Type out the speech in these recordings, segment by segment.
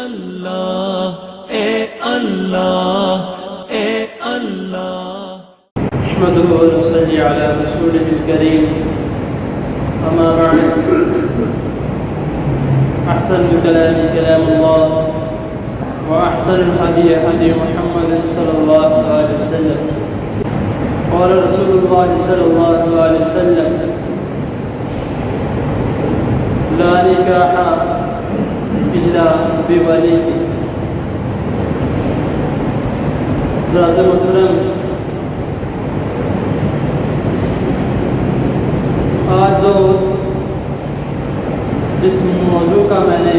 اللہ اے اللہ اے اللہ نحمده ونصلي على رسوله الكريم أما بعد أحسن الكلام كلام الله وأحسن الهدي هدي محمد صلى الله عليه وسلم قال رسول الله صلى الله عليه وسلم لا نكاح إلا بولي. حضرات محترم، آج جس موضوع کا میں نے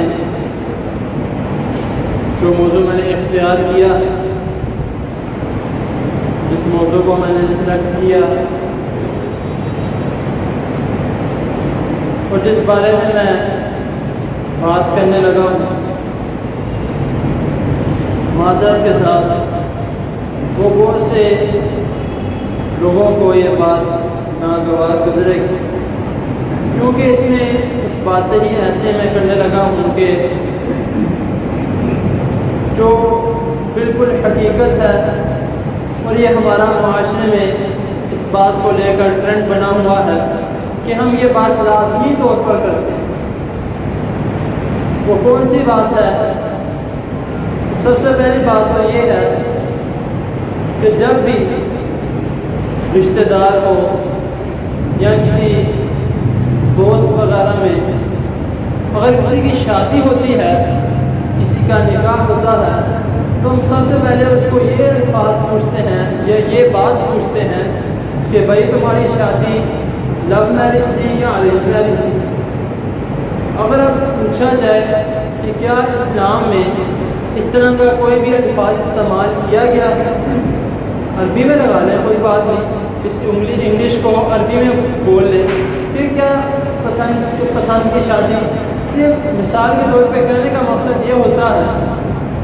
اختیار کیا، جس موضوع کو میں نے سلیکٹ کیا اور جس بارے میں بات کرنے لگا ہوں، معذرت کے ساتھ وہ بہت سے لوگوں کو یہ بات ناگوار گزرے گی، کیونکہ اس میں کچھ باتیں ہی ایسے میں کرنے لگا ہوں کہ جو بالکل حقیقت ہے، اور یہ ہمارا معاشرے میں اس بات کو لے کر ٹرینڈ بنا ہوا ہے کہ ہم یہ بات لازمی طور پر کرتے ہیں۔ وہ کون سی بات ہے؟ سب سے پہلی بات تو یہ ہے کہ جب بھی رشتہ دار ہو یا کسی دوست وغیرہ میں اگر کسی کی شادی ہوتی ہے، کسی کا نکاح ہوتا ہے، تو ہم سب سے پہلے اس کو یہ بات پوچھتے ہیں یا یہ بات پوچھتے ہیں کہ بھائی تمہاری شادی لو میرج تھی یا ارینج میرج تھی؟ اگر اب پوچھا جائے کہ کیا اسلام میں اس طرح کا کوئی بھی الفاظ استعمال کیا گیا ہے، عربی میں لگا لیں، کوئی بات نہیں، اس انگلش کو عربی میں بول لیں، پھر کیا پسند کی شادی؟ یہ مثال کے طور پہ کہنے کا مقصد یہ ہوتا ہے،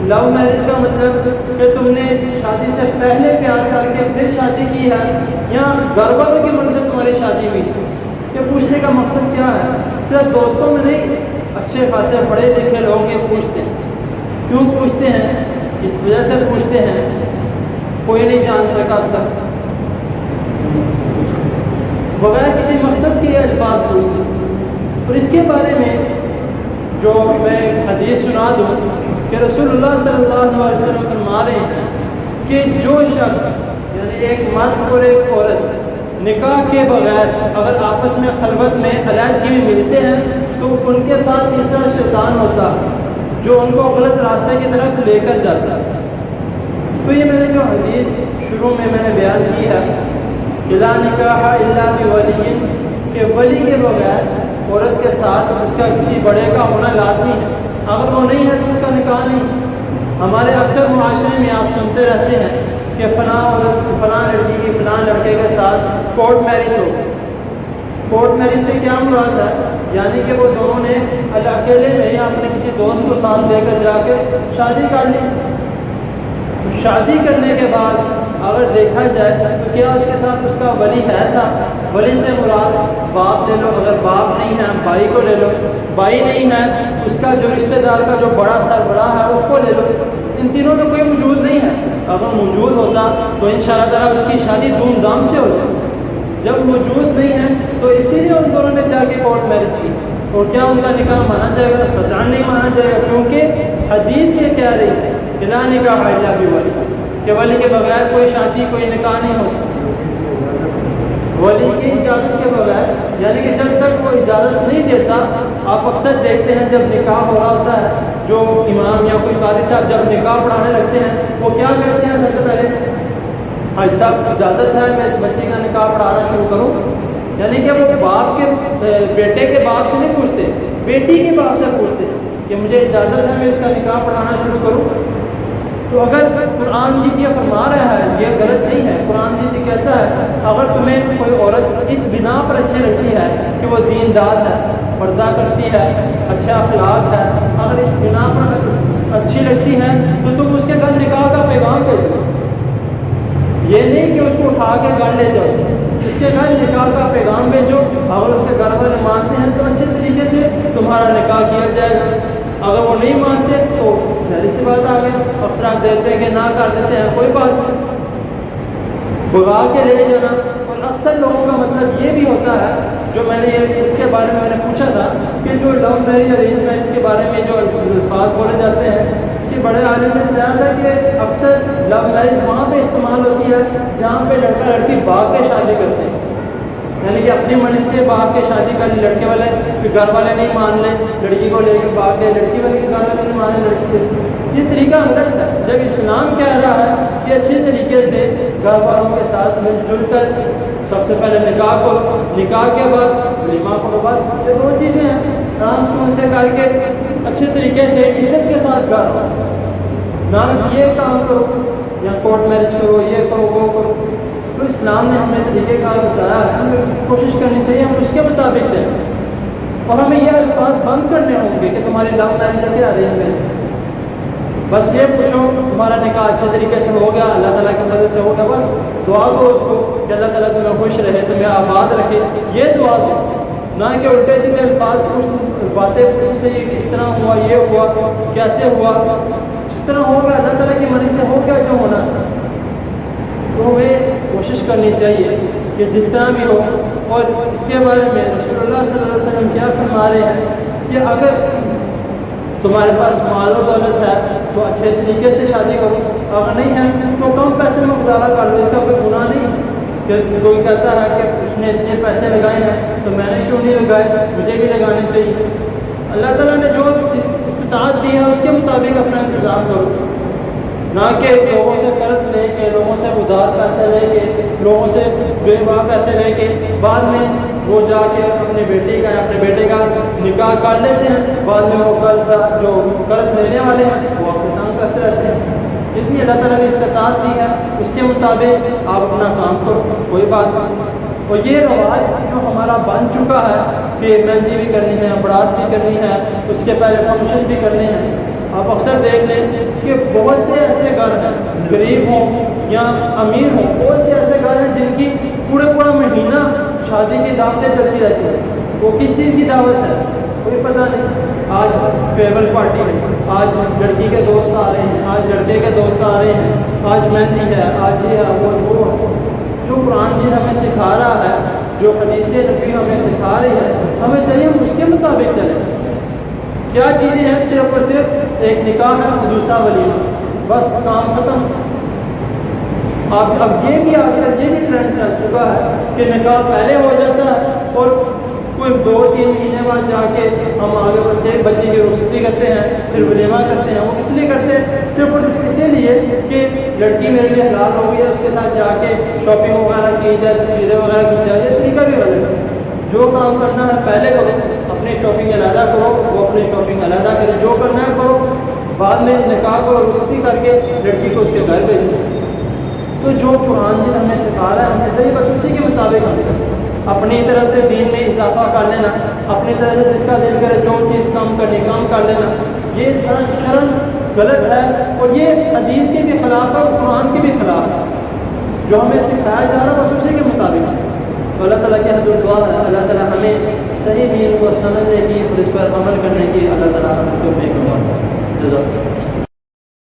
لو میرج کا مطلب کہ تم نے شادی سے پہلے پیار کر کے پھر شادی کی ہے، یا گھر والوں کی من سے تمہاری شادی ہوئی؟ یہ پوچھنے کا مقصد کیا ہے؟ صرف دوستوں میں نہیں، اچھے خاصے پڑھے لکھے لوگ یہ پوچھتے ہیں۔ کیوں پوچھتے ہیں؟ اس وجہ سے پوچھتے ہیں کوئی نہیں جان سکا اب تک، بغیر کسی مقصد کے یہ الفاظ پوچھتے ہیں۔ اور اس کے بارے میں جو میں حدیث سنا دوں کہ رسول اللہ صلی اللہ علیہ وسلم فرما رہے ہیں کہ جو شخص یعنی ایک مرد اور ایک عورت نکاح کے بغیر اگر آپس میں خلوت میں علیحدگی میں ملتے ہیں تو ان کے ساتھ تیسرا شیطان ہوتا ہے جو ان کو غلط راستے کی طرف لے کر جاتا ہے۔ تو یہ میں نے جو حدیث شروع میں نے بیان کی ہے، لا نکاح الا بولی، کہ ولی کے بغیر عورت کے ساتھ اس کا کسی بڑے کا ہونا لازمی ہے، اگر وہ نہیں ہے تو اس کا نکاح نہیں۔ ہمارے اکثر معاشرے میں آپ سنتے رہتے ہیں کہ فلاں عورت فلاں لڑکی کی فلاں لڑکے کے ساتھ کورٹ میرج ہو۔ کورٹ میرج سے کیا مراد ہے؟ یعنی کہ وہ دونوں نے اکیلے میں یا اپنے کسی دوست کو ساتھ لے کر جا کے شادی کر لی۔ شادی کرنے کے بعد اگر دیکھا جائے تو کیا اس کے ساتھ اس کا ولی ہے تھا؟ ولی سے مراد باپ لے لو، اگر باپ نہیں ہے بھائی کو لے لو، بھائی نہیں ہے اس کا جو رشتہ دار کا جو بڑا سربراہ ہے اس کو لے لو۔ ان تینوں میں کوئی موجود نہیں ہے، اگر موجود ہوتا تو انشاءاللہ تعالیٰ اس کی شادی دھوم دھام سے ہو جائے۔ جب موجود نہیں ہے تو اسی لیے ان دونوں نے جا کے کورٹ میرج کی، اور کیا ان کا نکاح مانا جائے گا؟ قطعاً نہیں مانا جائے گا، کیونکہ حدیث یہ کہہ رہی ہے کہ لا نکاح الا بولی، کہ ولی کے بغیر کوئی شادی کوئی نکاح نہیں ہو سکتی۔ ولی کی اجازت کے بغیر، یعنی کہ جب تک وہ اجازت نہیں دیتا، آپ اکثر دیکھتے ہیں جب نکاح ہو رہا ہوتا ہے جو امام یا کوئی قاضی صاحب جب نکاح پڑھانے لگتے ہیں وہ کیا کہتے ہیں؟ سب سے پہلے حاج صاحب اجازت ہے میں اس بچی کا نکاح پڑھانا شروع کروں؟ یعنی کہ وہ باپ کے بیٹے کے باپ سے نہیں پوچھتے، بیٹی کے باپ سے پوچھتے کہ مجھے اجازت ہے میں اس کا نکاح پڑھانا شروع کروں؟ تو اگر قرآن جی یہ فرما رہا ہے یہ غلط نہیں ہے۔ قرآن جی کہتا ہے اگر تمہیں کوئی عورت اس بنا پر اچھی لگتی ہے کہ وہ دیندار ہے، پردہ کرتی ہے، اچھا اخلاق ہے، اگر اس بنا پر اچھی لگتی ہے تو تم اس کے گھر نکاح کا پیغام دے دو۔ یہ نہیں کہ اس کو اٹھا کے گھر لے جاؤ، اس کے گھر نکاح کا پیغام بھیجو، اگر اس کے گھر والے مانتے ہیں تو اچھے طریقے سے تمہارا نکاح کیا جائے گا۔ اگر وہ نہیں مانتے تو ظاہر سی بات آ گئی، افراد دیتے ہیں کہ نہ کر دیتے ہیں، کوئی بات نہیں، بگا کے لے جانا۔ اور اکثر لوگوں کا مطلب یہ بھی ہوتا ہے، جو میں نے اس کے بارے میں پوچھا تھا کہ جو لو میرج ارینج میرج کے بارے میں جو الفاظ بولے جاتے ہیں، اسی بڑے عالم نے بتایا تھا کہ اکثر لو میرج وہاں پہ استعمال ہوتی ہے جہاں پہ لڑکا لڑکی بھاگ کے شادی کرتے ہیں، یعنی کہ اپنی مرضی سے بھاگ کے شادی کر لی، لڑکے والے گھر والے نہیں مان لے، لڑکی کو لے کے بھاگ گئے، لڑکی والے کے گھر والے نہیں مان لے، لڑکی یہ طریقہ غلط ہے۔ جب اسلام کہہ رہا ہے کہ اچھی طریقے سے گھر والوں کے ساتھ مل جل کر سب سے پہلے نکاح کرو، نکاح کے بعد ولیمہ کرو، بس یہ دو چیزیں ہیں، آرام سے کر کے اچھے طریقے سے عزت کے ساتھ گھر، نہ یہ کام کرو یا کورٹ میرج کرو، یہ کرو وہ کرو۔ تو اسلام نے ہمیں طریقے کار بتایا ہے، ہمیں کوشش کرنی چاہیے ہم اس کے مطابق چلیں، اور ہمیں یہ الفاظ بند کرنے ہوں گے کہ تمہاری لو میرج ہے کیا ارینج میرج، بس یہ پوچھو تمہارا نکاح اچھے طریقے سے ہو گیا، اللہ تعالیٰ کی مدد سے ہو گیا، بس دعا دو اس کو کہ اللہ تعالیٰ تمہیں خوش رہے، تمہیں آباد رکھے، یہ دعا دو، نہ کہ الٹے سیدھے الفاظ باتیں پوچھنی چاہیے کہ اس طرح ہوا، یہ ہوا، کیسے ہوا، جس طرح ہو گیا اللہ تعالیٰ کی مرضی سے ہو گیا جو ہونا، تو ہمیں کوشش کرنی چاہیے کہ جس طرح بھی ہو۔ اور اس کے بارے میں رسول اللہ صلی اللہ علیہ وسلم کیا فرما رہے ہیں کہ اگر تمہارے پاس مال و دولت ہے تو اچھے طریقے سے شادی کرو، اگر نہیں ہے تو کم پیسے میں گزارا کر لو، اس کا کوئی گناہ نہیں کہ کوئی کہتا ہے کہ اس نے اتنے پیسے لگائے ہیں تو میں نے کیوں نہیں لگائے، مجھے بھی لگانے چاہیے۔ اللہ تعالیٰ نے جو استطاعت دی ہے اس کے مطابق اپنا انتظام کرو، نہ کہ لوگوں سے قرض لے کے، لوگوں سے ادھار پیسے لے کے، لوگوں سے بے باک پیسے لے کے بعد میں وہ جا کے اپنے بیٹی کا یا اپنے بیٹے کا نکاح کر لیتے ہیں، بعد میں وہ جو قرض لینے والے ہیں وہ اپنے کام کرتے رہتے ہیں۔ جتنی اللہ تعالیٰ نے استطاعت دی ہے اس کے مطابق آپ اپنا کام کرو، کوئی بات نہیں۔ اور یہ رواج جو ہمارا بن چکا ہے کہ مہندی بھی کرنی ہے، برات بھی کرنی ہے، اس کے پہلے فنکشن بھی کرنے ہیں، آپ اکثر دیکھ لیں کہ بہت سے ایسے گھر ہیں، غریب ہوں یا امیر ہوں، بہت سے ایسے گھر ہیں جن کی پورا مہینہ شادی کی دعوتیں چلتی رہتی ہیں، وہ کس چیز کی دعوت ہے کوئی پتہ نہیں، آج فیئرویل پارٹی ہے، آج لڑکی کے دوست آ رہے ہیں، آج لڑکے کے دوست آ رہے ہیں، آج مہندی ہے، آج یہ ہے وہ جو قرآن جی ہمیں سکھا رہا ہے، جو حدیث نبی ہمیں سکھا رہی ہے، ہمیں چاہیے ہم اس کے مطابق چلیں۔ کیا چیزیں ہیں؟ صرف اور صرف ایک نکاح ہے، دوسرا ولیمہ، بس کام ختم۔ اب یہ بھی آج کل یہ بھی ٹرینڈ چل چکا ہے کہ نکاح پہلے ہو جاتا ہے اور کوئی 2-3 مہینے بعد جا کے ہم آگے بڑھتے ہیں، بچے کی رخصتی کرتے ہیں، پھر ولیمہ کرتے ہیں۔ وہ اس لیے کرتے ہیں صرف اور اسی لیے کہ لڑکی میرے لیے حلال ہو گئی ہے، اس کے ساتھ جا کے شاپنگ وغیرہ کی جائے، تصویریں وغیرہ کی جائے، یہ طریقہ بھی غلط ہے۔ جو کام کرنا ہے پہلے کرو، اپنی شاپنگ علیحدہ کرو، وہ اپنی شاپنگ علیحدہ کرے، جو کرنا ہے کرو، بعد میں نکاح کو رخصتی کر کے لڑکی کو اس کے گھر بھیجو۔ تو جو قرآن جی ہمیں سکھا رہا ہے ہمیں چاہیے بس اسی کے مطابق ہم کریں، اپنی طرف سے دین میں اضافہ کر لینا، اپنی طرف سے جس کا دل کرے جو چیز کام کرنی کام کر لینا، یہ شرم غلط ہے اور یہ حدیث کے بھی خلاف ہے اور قرآن کے بھی خلاف ہے۔ جو ہمیں سکھایا جا رہا ہے بس اسی کے مطابق ہے۔ تو اللہ تعالیٰ کی حضور دعا ہے اللہ تعالیٰ ہمیں صحیح دین کو سمجھنے کی اور اس پر عمل کرنے کی اللہ تعالیٰ ہم کو